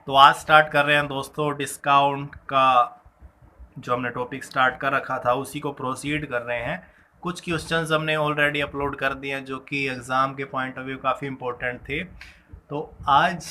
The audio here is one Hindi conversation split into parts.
तो आज स्टार्ट कर रहे हैं दोस्तों डिस्काउंट का। जो हमने टॉपिक स्टार्ट कर रखा था उसी को प्रोसीड कर रहे हैं। कुछ क्वेश्चंस हमने ऑलरेडी अपलोड कर दिए हैं जो कि एग्ज़ाम के पॉइंट ऑफ व्यू काफ़ी इंपॉर्टेंट थे। तो आज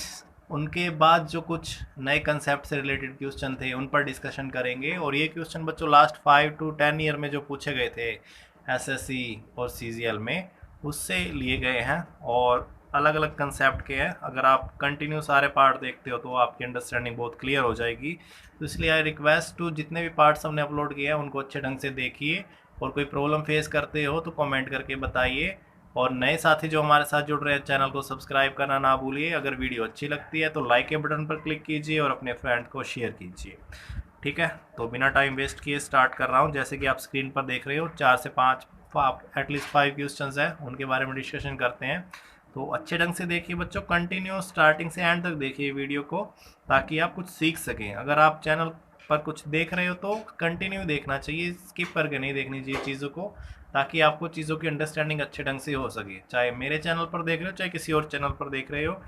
उनके बाद जो कुछ नए कंसेप्ट से रिलेटेड क्वेश्चन थे उन पर डिस्कशन करेंगे। और ये क्वेश्चन बच्चों लास्ट 5 to 10 ईयर में जो पूछे गए थे एसएससी और सीजीएल में उससे लिए गए हैं और अलग अलग कंसेप्ट के हैं। अगर आप कंटिन्यू सारे पार्ट देखते हो तो आपकी अंडरस्टैंडिंग बहुत क्लियर हो जाएगी। तो इसलिए आई रिक्वेस्ट टू जितने भी पार्ट्स हमने अपलोड किए हैं उनको अच्छे ढंग से देखिए और कोई प्रॉब्लम फेस करते हो तो कमेंट करके बताइए। और नए साथी जो हमारे साथ जुड़ रहे हैं चैनल को सब्सक्राइब करना ना भूलिए। अगर वीडियो अच्छी लगती है तो लाइक के बटन पर क्लिक कीजिए और अपने फ्रेंड को शेयर कीजिए। ठीक है, तो बिना टाइम वेस्ट किए स्टार्ट कर रहा हूँ। जैसे कि आप स्क्रीन पर देख रहे हो 4 से 5 एटलीस्ट 5 क्वेश्चंस हैं, उनके बारे में डिस्कशन करते हैं। तो अच्छे ढंग से देखिए बच्चों, कंटिन्यू स्टार्टिंग से एंड तक देखिए वीडियो को ताकि आप कुछ सीख सकें। अगर आप चैनल पर कुछ देख रहे हो तो कंटिन्यू देखना चाहिए, स्किप करके नहीं देखनी चाहिए चीज़ों को, ताकि आपको चीज़ों की अंडरस्टैंडिंग अच्छे ढंग से हो सके। चाहे मेरे चैनल पर देख रहे हो चाहे किसी और चैनल पर देख रहे हो,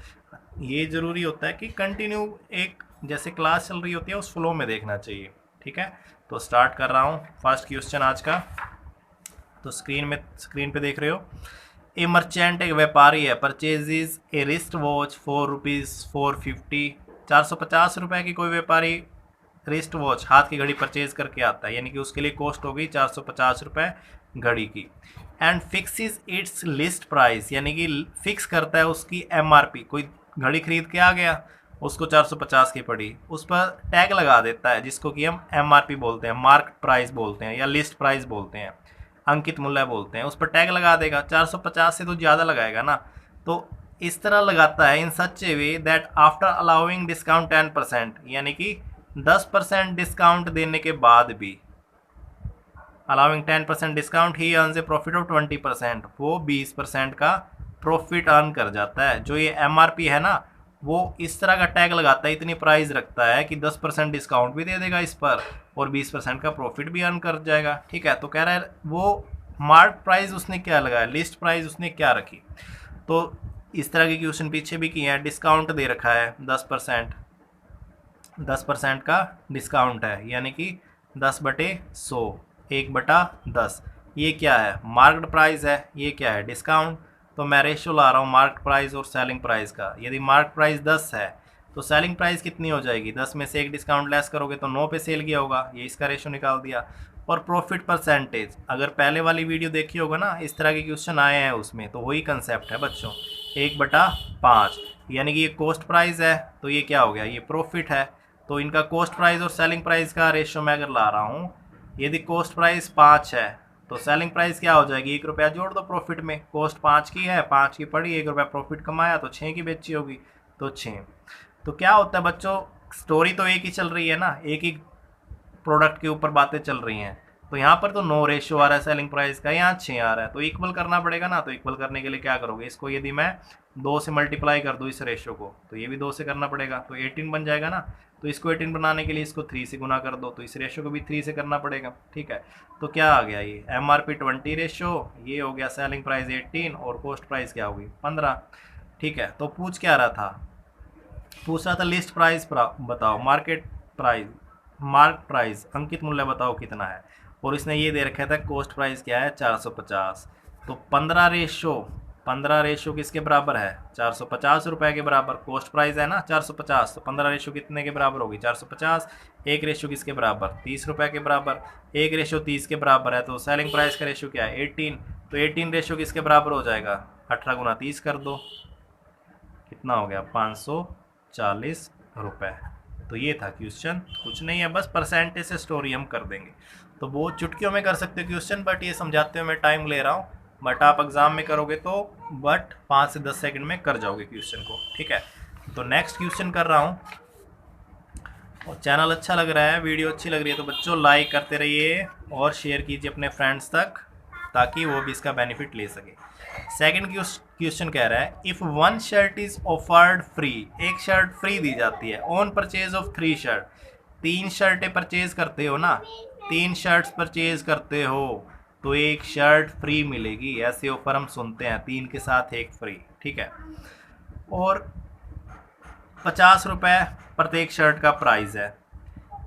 ये ज़रूरी होता है कि कंटिन्यू एक जैसे क्लास चल रही होती है उस फ्लो में देखना चाहिए। ठीक है, तो स्टार्ट कर रहा हूँ फर्स्ट क्वेश्चन आज का। तो स्क्रीन पे देख रहे हो, ए मर्चेंट एक व्यापारी है purchases A wrist watch for ₹450। 450 रुपये की कोई व्यापारी रिस्ट वॉच हाथ की घड़ी परचेज करके आता है, यानी कि उसके लिए कॉस्ट होगी 450 रुपये घड़ी की। And fixes it's list price, यानी कि फिक्स करता है उसकी एमआरपी। कोई घड़ी खरीद के आ गया, उसको 450 की पड़ी, उस पर टैग लगा देता है जिसको कि हम एमआरपी बोलते हैं, मार्क प्राइस बोलते हैं या लिस्ट प्राइस बोलते हैं, अंकित मूल्य बोलते हैं। उस पर टैग लगा देगा, 450 से तो ज़्यादा लगाएगा ना। तो इस तरह लगाता है in such a way that after allowing discount 10%, यानी कि 10% डिस्काउंट देने के बाद भी, अलाउिंग 10% डिस्काउंट ही अर्न्स ए प्रॉफिट ऑफ 20%, वो 20% का प्रॉफिट अर्न कर जाता है। जो ये एमआरपी है ना, वो इस तरह का टैग लगाता है, इतनी प्राइस रखता है कि 10% डिस्काउंट भी दे देगा इस पर और 20% का प्रॉफिट भी अर्न कर जाएगा। ठीक है, तो कह रहा है वो मार्क प्राइस उसने क्या लगाया, लिस्ट प्राइस उसने क्या रखी। तो इस तरह के क्वेश्चन पीछे भी किए हैं। डिस्काउंट दे रखा है 10%, 10% का डिस्काउंट है, यानी कि 10/100, 1/10। ये क्या है, मार्केट प्राइस है, ये क्या है, डिस्काउंट। तो मैं रेशो ला रहा हूँ मार्केट प्राइस और सेलिंग प्राइस का। यदि मार्केट प्राइस 10 है तो सेलिंग प्राइस कितनी हो जाएगी, 10 में से एक डिस्काउंट लेस करोगे तो 9 पे सेल किया होगा, ये इसका रेशो निकाल दिया। और प्रॉफिट परसेंटेज, अगर पहले वाली वीडियो देखी होगा ना, इस तरह के क्वेश्चन आए हैं उसमें, तो वही कंसेप्ट है बच्चों, 1/5। यानी कि ये कॉस्ट प्राइस है तो ये क्या हो गया, ये प्रॉफिट है। तो इनका कॉस्ट प्राइस और सेलिंग प्राइस का रेशो मैं अगर ला रहा हूँ, यदि कॉस्ट प्राइस 5 है तो सेलिंग प्राइस क्या हो जाएगी, 1 रुपया जोड़ दो प्रॉफिट में। कॉस्ट 5 की है, 5 की पड़ी, 1 रुपया प्रॉफिट कमाया तो 6 की बेची होगी, तो 6। तो क्या होता है बच्चों, स्टोरी तो एक ही चल रही है ना, एक ही प्रोडक्ट के ऊपर बातें चल रही हैं। तो यहाँ पर तो 9 रेशियो आ रहा है सेलिंग प्राइस का, यहाँ 6 आ रहा है, तो इक्वल करना पड़ेगा ना। तो इक्वल करने के लिए क्या करोगे, इसको यदि मैं 2 से मल्टीप्लाई कर दूँ इस रेशियो को, तो ये भी 2 से करना पड़ेगा, तो 18 बन जाएगा ना। तो इसको 18 बनाने के लिए इसको 3 से गुना कर दो, तो इस रेशियो को भी 3 से करना पड़ेगा। ठीक है, तो क्या आ गया, ये एम आर पी 20 रेशियो, ये हो गया सेलिंग प्राइस 18 और कॉस्ट प्राइस क्या होगी 15। ठीक है, तो पूछ क्या रहा था, पूछ रहा था लिस्ट प्राइस बताओ, मार्केट प्राइस, मार्क प्राइस, अंकित मूल्य बताओ कितना है। और इसने ये दे रखा था कॉस्ट प्राइस क्या है 450। तो 15 रेशो किसके बराबर है, 450 रुपये के बराबर। कॉस्ट प्राइस है ना 450, तो 15 रेशो कितने के बराबर होगी 450। एक रेशो किसके बराबर, 30 रुपये के बराबर। एक रेशो 30 के बराबर है, तो सेलिंग प्राइस का रेशो क्या है 18। तो 18 रेशो किसके बराबर हो जाएगा, 18 गुना 30 कर दो, कितना हो गया 540 रुपये। तो ये था क्वेश्चन, कुछ नहीं है, बस परसेंटेज से स्टोरी हम कर देंगे। तो वो चुटकियों में कर सकते हो क्वेश्चन, बट ये समझाते हुए मैं टाइम ले रहा हूँ। बट आप एग्ज़ाम में करोगे तो बट 5 से 10 सेकंड में कर जाओगे क्वेश्चन को। ठीक है, तो नेक्स्ट क्वेश्चन कर रहा हूँ। और चैनल अच्छा लग रहा है, वीडियो अच्छी लग रही है तो बच्चों लाइक करते रहिए और शेयर कीजिए अपने फ्रेंड्स तक, ताकि वो भी इसका बेनिफिट ले सके। सेकंड क्वेश्चन कह रहा है, if 1 shirt is offered free, एक शर्ट फ्री दी जाती है ऑन परचेज ऑफ 3 शर्ट। 3 शर्टें परचेज करते हो ना, 3 शर्ट्स परचेज करते हो तो एक शर्ट फ्री मिलेगी। ऐसे ऑफर हम सुनते हैं, 3 के साथ 1 फ्री। ठीक है, और ₹50 प्रत्येक शर्ट का प्राइस है।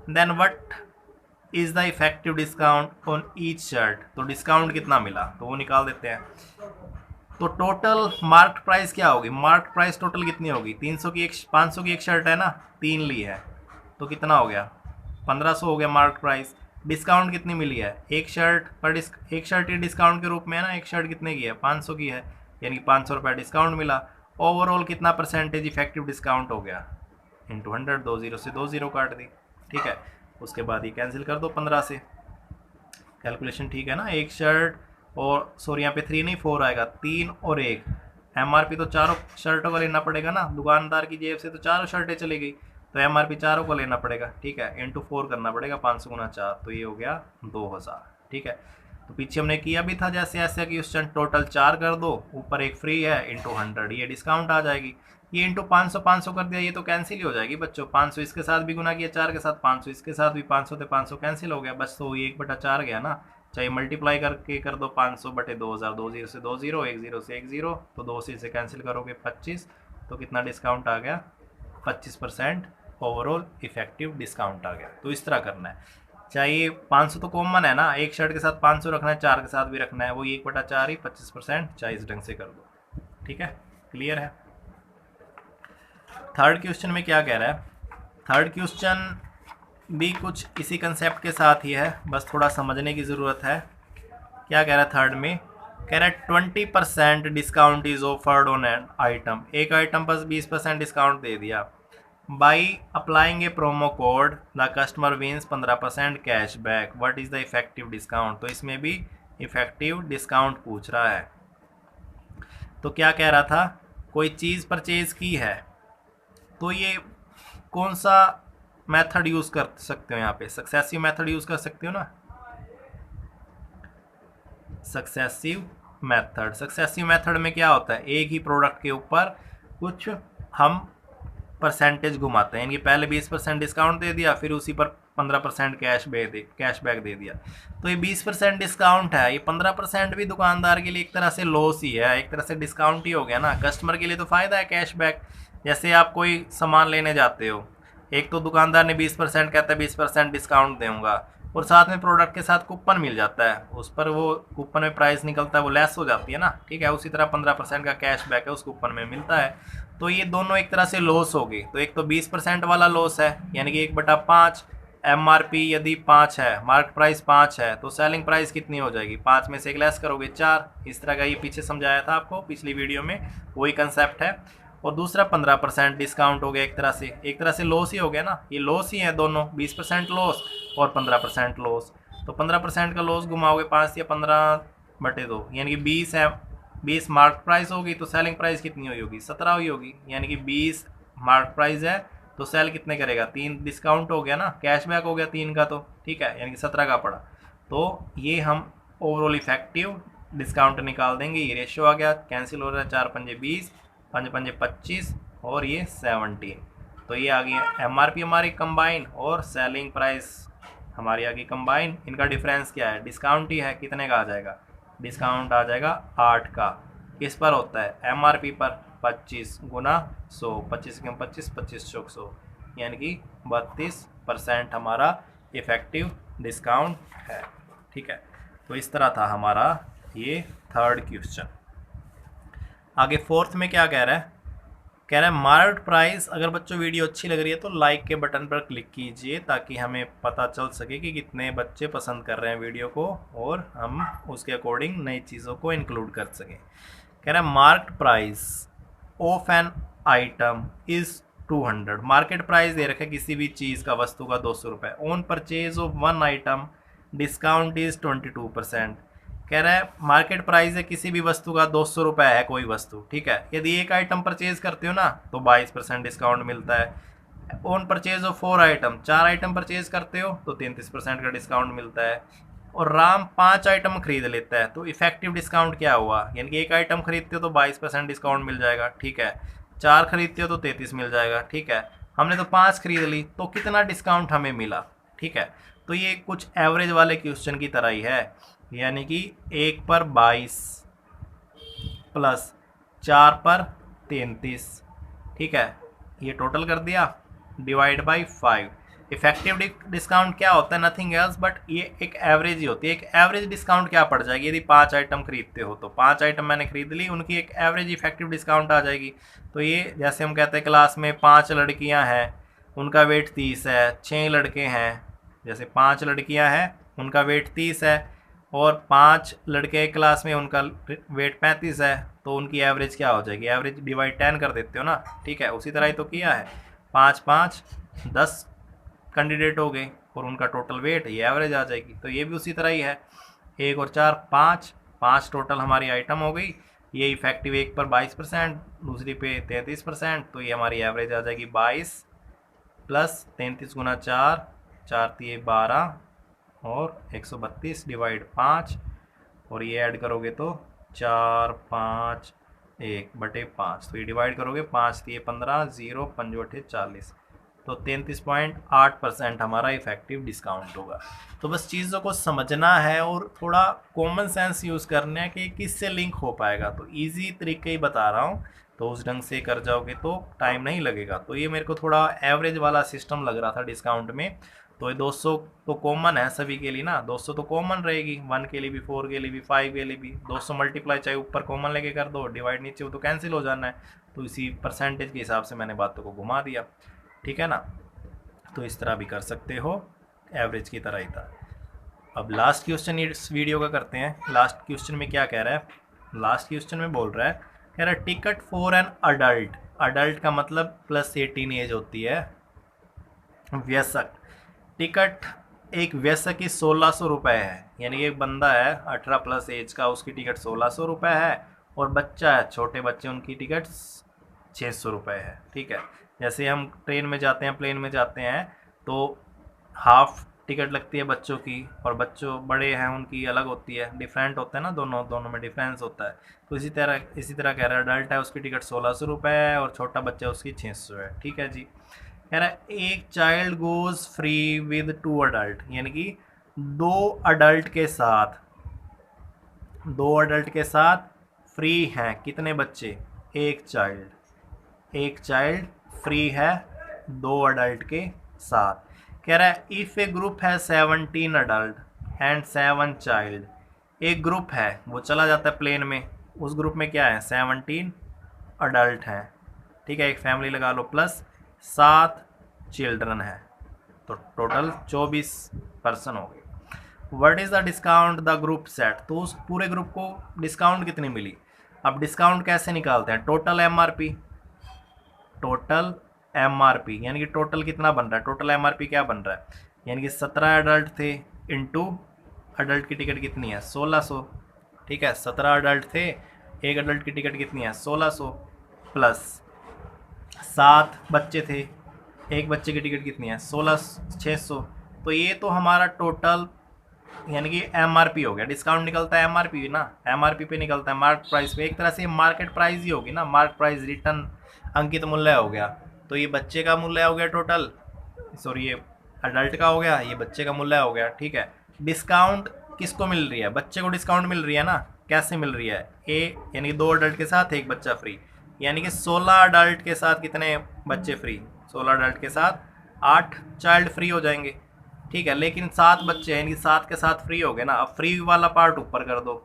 Then what is the effective discount on each shirt, तो डिस्काउंट कितना मिला तो वो निकाल देते हैं। तो टोटल मार्क प्राइस क्या होगी, मार्क प्राइस टोटल कितनी होगी, 300 की एक 500 की एक शर्ट है ना, 3 ली है तो कितना हो गया 1500 हो गया मार्क प्राइस। डिस्काउंट कितनी मिली है, एक शर्ट पर एक शर्ट ही डिस्काउंट के रूप में है ना, एक शर्ट कितने की है 500 की है, यानी कि 500 रुपये डिस्काउंट मिला। ओवरऑल कितना परसेंटेज इफेक्टिव डिस्काउंट हो गया, इंटू 100, 2 जीरो से 2 जीरो काट दी, ठीक है। उसके बाद ये कैंसिल कर दो 15 से, कैलकुलेशन ठीक है ना। एक शर्ट और सॉरी यहाँ पे 3 नहीं 4 आएगा, 3 और 1, एमआरपी तो चारों शर्टों का लेना पड़ेगा ना, दुकानदार की जेब से तो चारों शर्टें चली गई, तो एमआरपी चारों को लेना पड़ेगा, ठीक है, इंटू 4 करना पड़ेगा, 500 गुना 4, तो ये हो गया 2000, ठीक है। तो पीछे हमने किया भी था जैसे ऐसे क्वेश्चन, टोटल 4 कर दो, ऊपर एक फ्री है, इंटू 100 ये डिस्काउंट आ जाएगी, ये इंटू 500 500 कर दिया, ये तो कैंसिल ही हो जाएगी बच्चों, 500 इसके साथ भी गुना किया 4 के साथ, 500 इसके साथ भी, 500 से 500 कैंसिल हो गया, बस तो ये 1/4 गया ना, चाहे मल्टीप्लाई करके कर दो 500 बटे 2000, 2 जीरो से 2 जीरो, 1 जीरो से 1 जीरो, तो 2 से कैंसिल करोगे 25, तो कितना डिस्काउंट आ गया 25% ओवरऑल इफेक्टिव डिस्काउंट आ गया। तो इस तरह करना है, चाहिए 500 तो कॉमन है ना, एक शर्ट के साथ 500 रखना है, 4 के साथ भी रखना है, वो 1/4 ही 25%, चाहे इस ढंग से कर दो, ठीक है, क्लियर है। थर्ड क्वेश्चन में क्या कह रहा है, थर्ड क्वेश्चन भी कुछ इसी कंसेप्ट के साथ ही है, बस थोड़ा समझने की ज़रूरत है। क्या कह रहा है थर्ड में, कह रहा है 20% discount is offered on an item, एक आइटम पर 20% डिस्काउंट दे दिया, by applying A promo code the customer wins 15% cashback, what is the effective discount, तो इसमें भी इफेक्टिव डिस्काउंट पूछ रहा है। तो क्या कह रहा था, कोई चीज़ परचेज की है, तो ये कौन सा मेथड यूज़ कर सकते हो, यहाँ पे सक्सेसिव मेथड यूज़ कर सकते हो ना, सक्सेसिव मेथड। सक्सेसिव मेथड में क्या होता है, एक ही प्रोडक्ट के ऊपर कुछ हम परसेंटेज घुमाते हैं, यानी पहले 20% डिस्काउंट दे दिया, फिर उसी पर 15% कैशबैक दे दिया, तो ये 20% डिस्काउंट है, ये 15% भी दुकानदार के लिए एक तरह से लॉस ही है, एक तरह से डिस्काउंट ही हो गया ना, कस्टमर के लिए तो फ़ायदा है कैशबैक। जैसे आप कोई सामान लेने जाते हो, एक तो दुकानदार ने 20% कहता है 20% डिस्काउंट दूंगा, और साथ में प्रोडक्ट के साथ कूपन मिल जाता है, उस पर वो कूपन में प्राइस निकलता है, वो लेस हो जाती है ना, ठीक है, उसी तरह 15% का कैशबैक है उस कूपन में मिलता है, तो ये दोनों एक तरह से लॉस होगी। तो एक तो 20% वाला लॉस है, यानी कि 1/5, एमआरपी यदि 5 है, मार्क प्राइस 5 है, तो सेलिंग प्राइस कितनी हो जाएगी, 5 में से एक लेस करोगे 4, इस तरह का ये पीछे समझाया था आपको पिछली वीडियो में, वही कंसेप्ट है। और दूसरा 15% डिस्काउंट हो गया, एक तरह से लॉस ही हो गया ना, ये लॉस ही है दोनों, 20% लॉस और 15% लॉस, तो 15% का लॉस घुमाओगे 5 या 15/2, यानी कि 20 है, 20 मार्क प्राइस होगी, तो सेलिंग प्राइस कितनी हुई होगी 17 हुई होगी, यानी कि 20 मार्क प्राइस है तो सेल कितने करेगा, 3 डिस्काउंट हो गया ना, कैशबैक हो गया 3 का, तो ठीक है, यानी कि 17 का पड़ा, तो ये हम ओवरऑल इफेक्टिव डिस्काउंट निकाल देंगे, ये रेशियो आ गया, कैंसिल हो रहा है, 4 पंजे 20, 5 पंजे 25 और ये 17, तो ये आ गई एमआरपी हमारी कंबाइन और सेलिंग प्राइस हमारी आ गई कंबाइन, इनका डिफरेंस क्या है, डिस्काउंट ही है, कितने का आ जाएगा, डिस्काउंट आ जाएगा 8 का, किस पर होता है एमआरपी पर, 25 गुना 100, 25 क्यों 25, 25 चौक 100, यानी कि 32% हमारा इफेक्टिव डिस्काउंट है, ठीक है। तो इस तरह था हमारा ये थर्ड क्वेश्चन। आगे फोर्थ में क्या कह रहा है, कह रहा है मार्क्ड प्राइस। अगर बच्चों वीडियो अच्छी लग रही है तो लाइक के बटन पर क्लिक कीजिए, ताकि हमें पता चल सके कि कितने बच्चे पसंद कर रहे हैं वीडियो को, और हम उसके अकॉर्डिंग नई चीज़ों को इंक्लूड कर सकें। कह रहा है marked price of an item is 200, market price दे रखा है किसी भी चीज़ का, वस्तु का 200 रुपये, on purchase of one item discount is 22%। कह रहा है मार्केट प्राइस है किसी भी वस्तु का 200 रुपये है कोई वस्तु, ठीक है, यदि एक आइटम परचेज करते हो ना तो 22% डिस्काउंट मिलता है, on purchase of 4 item, 4 item purchase करते हो तो 33% का डिस्काउंट मिलता है, और राम 5 आइटम खरीद लेता है तो इफेक्टिव डिस्काउंट क्या हुआ, यानी कि एक आइटम खरीदते हो तो 22% डिस्काउंट मिल जाएगा, ठीक है, 4 खरीदते हो तो 33 मिल जाएगा, ठीक है, हमने तो 5 खरीद ली तो कितना डिस्काउंट हमें मिला, ठीक है। तो ये कुछ एवरेज वाले क्वेश्चन की तरह ही है, यानी कि 1 पर 22 प्लस 4 पर 33, ठीक है, ये टोटल कर दिया डिवाइड बाई 5। इफेक्टिव डिस्काउंट क्या होता है, नथिंग एल्स बट ये एक एवरेज ही होती है। एक एवरेज डिस्काउंट क्या पड़ जाएगी, यदि 5 आइटम खरीदते हो तो 5 आइटम मैंने खरीद ली, उनकी एक एवरेज इफेक्टिव डिस्काउंट आ जाएगी। तो ये जैसे हम कहते हैं क्लास में 5 लड़कियां हैं, उनका वेट 30 है, 6 लड़के हैं, जैसे 5 लड़कियां हैं उनका वेट 30 है और 5 लड़के क्लास में उनका वेट 35 है, तो उनकी एवरेज क्या हो जाएगी, एवरेज डिवाइड 10 कर देते हो ना, ठीक है। उसी तरह ही तो किया है, 5 5 10 कैंडिडेट हो गए और उनका टोटल वेट, ये एवरेज आ जाएगी। तो ये भी उसी तरह ही है, 1 और 4 5 5 टोटल हमारी आइटम हो गई। ये इफेक्टिव एक पर 22%, दूसरी पे 33%, तो ये हमारी एवरेज आ जाएगी 22 प्लस 33 गुना 4, 4 3 12 और 132 डिवाइड 5, और ये ऐड करोगे तो 4 5 1/5, तो ये डिवाइड करोगे 5 3 15 0 5 8 40, तो 33.8% हमारा इफेक्टिव डिस्काउंट होगा। तो बस चीज़ों को समझना है और थोड़ा कॉमन सेंस यूज़ करना है कि किससे लिंक हो पाएगा। तो इजी तरीके ही बता रहा हूँ, तो उस ढंग से कर जाओगे तो टाइम नहीं लगेगा। तो ये मेरे को थोड़ा एवरेज वाला सिस्टम लग रहा था डिस्काउंट में। तो ये 200 तो कॉमन है सभी के लिए ना, 200 तो कॉमन रहेगी, 1 के लिए भी, 4 के लिए भी, 5 के लिए भी। 200 मल्टीप्लाई चाहे ऊपर कॉमन लेके कर दो, डिवाइड नीचे हो तो कैंसिल हो जाना है। तो इसी परसेंटेज के हिसाब से मैंने बातों को घुमा दिया, ठीक है ना। तो इस तरह भी कर सकते हो, एवरेज की तरह ही था। अब लास्ट क्वेश्चन इस वीडियो का करते हैं। लास्ट क्वेश्चन में क्या कह रहा है, लास्ट क्वेश्चन में बोल रहा है, कह रहा है ticket for an adult, adult का मतलब +18 एज होती है, व्यस्क। टिकट एक व्यस्क की 1600 रुपये है, यानी एक बंदा है 18+ एज का, उसकी टिकट 1600 रुपये है, और बच्चा है, छोटे बच्चे, उनकी टिकट 600 रुपये है, ठीक है। जैसे हम ट्रेन में जाते हैं, प्लेन में जाते हैं, तो हाफ टिकट लगती है बच्चों की, और बच्चों बड़े हैं उनकी अलग होती है, डिफरेंट होता है ना, दोनों में डिफरेंस होता है। तो इसी तरह कह रहा है अडल्ट है उसकी टिकट 1600 रुपये है और छोटा बच्चा उसकी 600 है, ठीक है जी। कह रहा है एक child goes free with 2 adult, यानी कि 2 अडल्ट के साथ, 2 अडल्ट के साथ फ्री हैं कितने बच्चे, एक चाइल्ड फ्री है 2 अडल्ट के साथ। कह रहा है इफ़ ए ग्रुप है 17 अडल्ट एंड 7 चाइल्ड, एक ग्रुप है वो चला जाता है प्लेन में, उस ग्रुप में क्या है 17 अडल्ट हैं, ठीक है, एक फैमिली लगा लो, प्लस 7 चिल्ड्रन है, तो टोटल 24 पर्सन हो गए। What is the discount the group set, तो उस पूरे ग्रुप को डिस्काउंट कितनी मिली। अब डिस्काउंट कैसे निकालते हैं, टोटल एमआरपी, टोटल एमआरपी यानी कि टोटल कितना बन रहा है, टोटल एमआरपी क्या बन रहा है, यानी कि 17 अडल्ट थे इंटू अडल्ट की टिकट कितनी है 1600, ठीक है, 17 अडल्ट थे, एक अडल्ट की टिकट कितनी है 1600, प्लस 7 बच्चे थे, एक बच्चे की टिकट कितनी है 600। तो ये तो हमारा टोटल यानी कि एमआरपी हो गया। डिस्काउंट निकलता है एमआरपी ना, एमआरपी पे निकलता है, मार्केट प्राइस पे, एक तरह से मार्केट प्राइस ही होगी ना, मार्केट प्राइस रिटर्न अंकित मूल्य हो गया। तो ये बच्चे का मूल्य हो गया टोटल, सॉरी ये अडल्ट का हो गया, ये बच्चे का मूल्य हो गया, ठीक है। डिस्काउंट किसको मिल रही है, बच्चे को डिस्काउंट मिल रही है ना, कैसे मिल रही है, यानी कि 2 अडल्ट के साथ एक बच्चा फ्री, यानी कि 16 अडल्ट के साथ कितने बच्चे फ्री, 16 अडल्ट के साथ 8 चाइल्ड फ्री हो जाएंगे, ठीक है। लेकिन 7 बच्चे हैं, यानी कि 7 के साथ फ्री हो गए ना। अब फ्री वाला पार्ट ऊपर कर दो,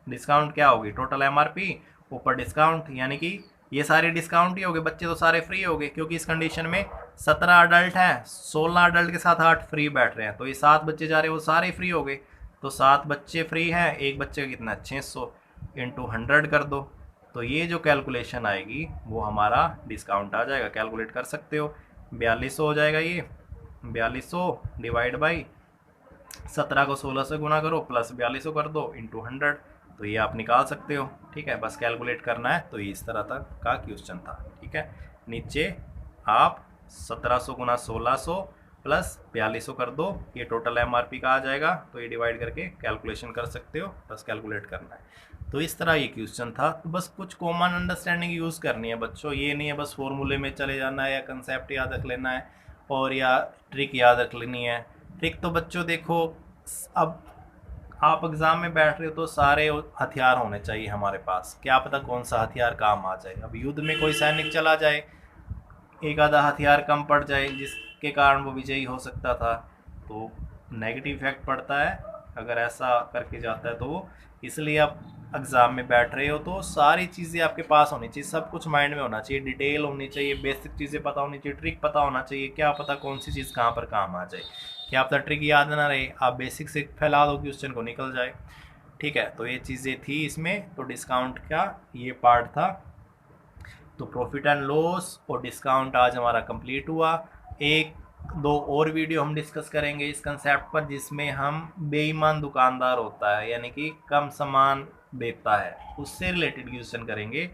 डिस्काउंट क्या होगी, टोटल एमआरपी ऊपर डिस्काउंट, यानी कि ये सारे डिस्काउंट ही हो गए, बच्चे तो सारे फ्री हो गए, क्योंकि इस कंडीशन में 17 अडल्ट हैं, 16 अडल्ट के साथ 8 फ्री बैठ रहे हैं, तो ये 7 बच्चे जा रहे हैं वो सारे फ्री हो गए। तो 7 बच्चे फ्री हैं, एक बच्चे का कितना 600 इंटू 100 कर दो, तो ये जो कैलकुलेशन आएगी वो हमारा डिस्काउंट आ जाएगा, कैलकुलेट कर सकते हो, 4200 हो जाएगा ये, 4200 डिवाइड बाई 17 को 16 से गुना करो, प्लस 4200 कर दो इंटू 100, तो ये आप निकाल सकते हो, ठीक है। बस कैलकुलेट करना है। तो ये इस तरह तक का क्वेश्चन था, ठीक है। नीचे आप 1700 गुना 1600 प्लस 4200 कर दो, ये टोटल एमआरपी का आ जाएगा, तो ये डिवाइड करके कैलकुलेशन कर सकते हो, बस कैलकुलेट करना है। तो इस तरह ये क्वेश्चन था। तो बस कुछ कॉमन अंडरस्टैंडिंग यूज़ करनी है बच्चों, ये नहीं है बस फॉर्मूले में चले जाना है या कंसेप्ट याद रख लेना है और या ट्रिक याद रख लेनी है। ट्रिक तो बच्चों देखो, अब आप एग्ज़ाम में बैठ रहे हो तो सारे हथियार होने चाहिए हमारे पास, क्या पता कौन सा हथियार काम आ जाए। अब युद्ध में कोई सैनिक चला जाए, एक आधा हथियार कम पड़ जाए जिसके कारण वो विजयी हो सकता था, तो नेगेटिव इफेक्ट पड़ता है अगर ऐसा करके जाता है तो वो। इसलिए आप एग्ज़ाम में बैठ रहे हो तो सारी चीज़ें आपके पास होनी चाहिए, सब कुछ माइंड में होना चाहिए, डिटेल होनी चाहिए, बेसिक चीज़ें पता होनी चाहिए, ट्रिक पता होना चाहिए, क्या पता कौन सी चीज़ कहाँ पर काम आ जाए, क्या पता ट्रिक याद ना रहे, आप बेसिक से फैला दो क्वेश्चन को निकल जाए। ठीक है, तो ये चीज़ें थी इसमें, तो डिस्काउंट का ये पार्ट था। तो प्रॉफिट एंड लॉस और डिस्काउंट आज हमारा कंप्लीट हुआ। एक दो और वीडियो हम डिस्कस करेंगे इस कंसेप्ट पर, जिसमें हम बेईमान दुकानदार होता है यानी कि कम सामान बेचता है, उससे रिलेटेड क्वेश्चन करेंगे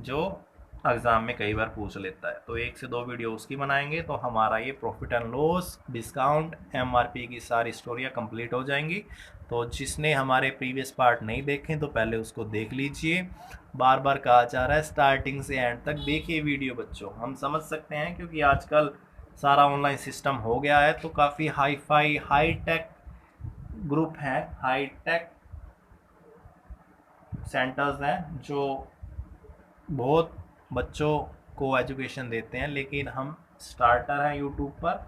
जो एग्ज़ाम में कई बार पूछ लेता है। तो एक से दो वीडियो उसकी बनाएंगे तो हमारा ये profit and loss, discount, MRP की सारी स्टोरियाँ कंप्लीट हो जाएंगी। तो जिसने हमारे प्रीवियस पार्ट नहीं देखे तो पहले उसको देख लीजिए। बार बार कहा जा रहा है स्टार्टिंग से एंड तक देखिए वीडियो बच्चों, हम समझ सकते हैं क्योंकि आजकल सारा ऑनलाइन सिस्टम हो गया है, तो काफ़ी hi fi high tech group हैं, हाई टेक सेंटर्स हैं जो बहुत बच्चों को एजुकेशन देते हैं, लेकिन हम स्टार्टर हैं यूट्यूब पर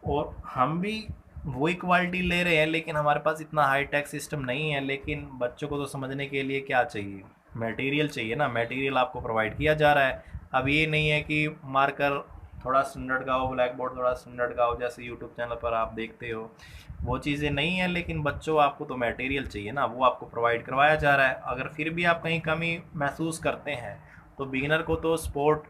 और हम भी वही क्वालिटी ले रहे हैं, लेकिन हमारे पास इतना हाई टेक सिस्टम नहीं है। लेकिन बच्चों को तो समझने के लिए क्या चाहिए, मटेरियल चाहिए ना, मटेरियल आपको प्रोवाइड किया जा रहा है। अब ये नहीं है कि मार्कर थोड़ा स्टैंडर्ड का हो, ब्लैक बोर्ड थोड़ा स्टैंडर्ड का हो, जैसे यूट्यूब चैनल पर आप देखते हो, वो चीज़ें नहीं है। लेकिन बच्चों आपको तो मटेरियल चाहिए ना, वो आपको प्रोवाइड करवाया जा रहा है। अगर फिर भी आप कहीं कमी महसूस करते हैं तो बिगिनर को तो सपोर्ट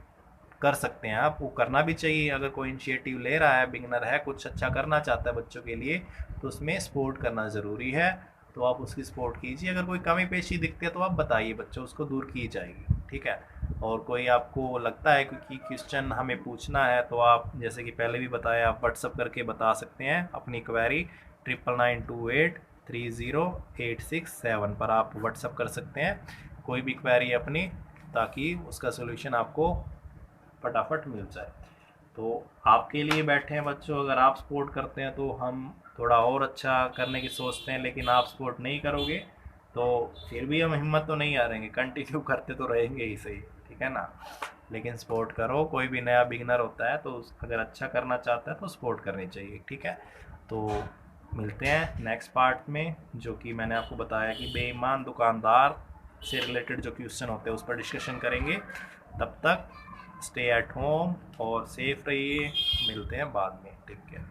कर सकते हैं आप, वो करना भी चाहिए। अगर कोई इनिशिएटिव ले रहा है, बिगनर है, कुछ अच्छा करना चाहता है बच्चों के लिए, तो उसमें सपोर्ट करना ज़रूरी है। तो आप उसकी सपोर्ट कीजिए, अगर कोई कमी पेशी दिखती है तो आप बताइए, बच्चों उसको दूर की जाएगी। ठीक है, और कोई आपको लगता है कि क्वेश्चन हमें पूछना है तो आप, जैसे कि पहले भी बताया, आप व्हाट्सअप करके बता सकते हैं अपनी क्वेरी 9992830867 पर आप व्हाट्सअप कर सकते हैं कोई भी क्वेरी अपनी, ताकि उसका सोल्यूशन आपको फटाफट मिल जाए। तो आपके लिए बैठे हैं बच्चों, अगर आप सपोर्ट करते हैं तो हम थोड़ा और अच्छा करने की सोचते हैं, लेकिन आप सपोर्ट नहीं करोगे तो फिर भी हम हिम्मत तो नहीं हारेंगे, कंटिन्यू करते तो रहेंगे ही सही। ठीक है ना, लेकिन सपोर्ट करो। कोई भी नया बिगनर होता है तो अगर अच्छा करना चाहता है तो सपोर्ट करनी चाहिए। ठीक है, तो मिलते हैं नेक्स्ट पार्ट में, जो कि मैंने आपको बताया कि बेईमान दुकानदार से रिलेटेड जो क्वेश्चन होते हैं उस पर डिस्कशन करेंगे। तब तक स्टे एट होम और सेफ रहिए, मिलते हैं बाद में, टेक केयर।